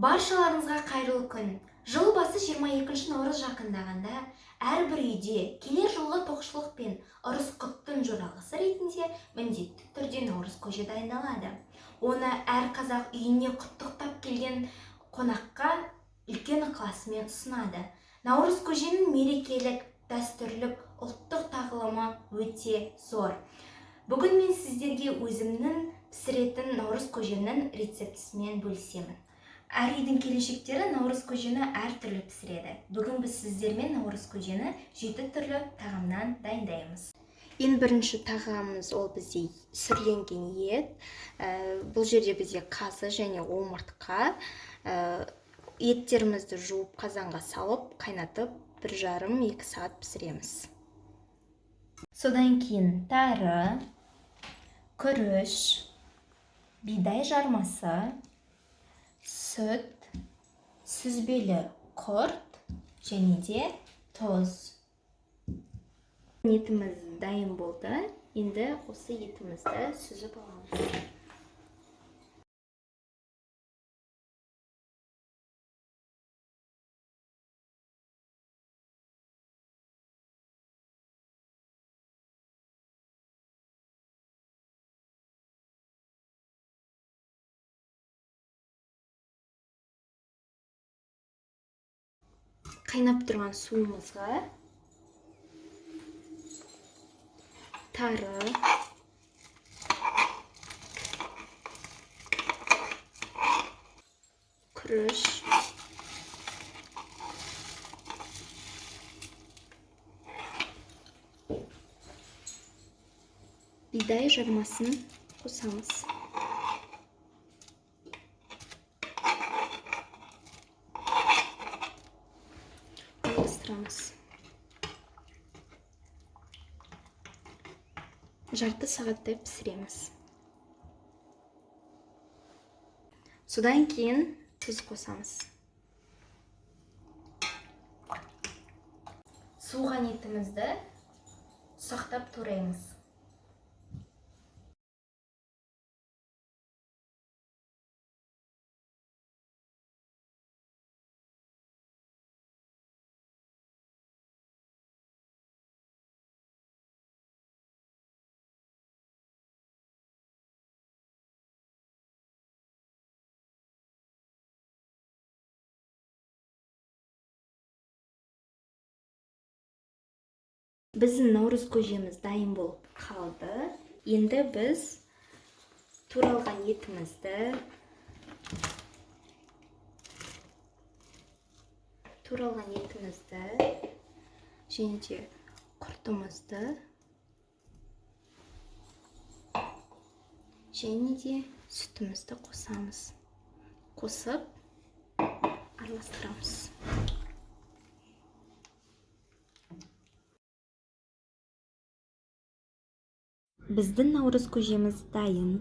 Баршаларыңызға қайырлы күн. Жыл басы 22 наурыз жақындағанда, әрбір үйде келер жылғы тоқшылық пен ұрыс құттың жоралғысы ретінде міндетті түрде наурыз көже дайындалады. Оны әр қазақ үйіне құттықтап келген қонаққа үлкен ықыласымен ұсынады. Наурыз көженің мерекелік, дәстүрлік, ұлттық тағылымы өте зор. Бүгін мен сіздерге өзімнің пісіретін наурыз көженің рецептісімен бөлісемін. Әр үйдің келіншектері наурыз көжені әртүрлі пісіреді. Бүгін біз сіздермен наурыз көжені 7 түрлі тағамнан дайындаймыз. Ең бірінші тағамымыз ол бізде сүрленген ет. Бұл жерде бізде қазы және омыртқа. Еттерімізді жуып қазанға салып, қайнатып 1,5-2 сағат пісіреміз. Содан кейін тары, күріш, бидай жармасы, сүт, сүзбелі құрт және де тұз. Етіміз дайын болды. Енді осы етімізді сүзіп аламыз. Қайнап тұрған суымызға тары, күріш, бидай жармасын қосамыз. Араластырамыз. Жарты сағаттай пісіреміз. Содан кейін тұз қосамыз. Суыған етімізді ұсақтап тураймыз. Біздің наурыз көжеміз дайын болып қалды. Енді біз туралған етімізді, және де құртымызды, және де сүтімізді қосамыз. Қосып, араластырамыз. Біздің наурыз көжеміз дайын.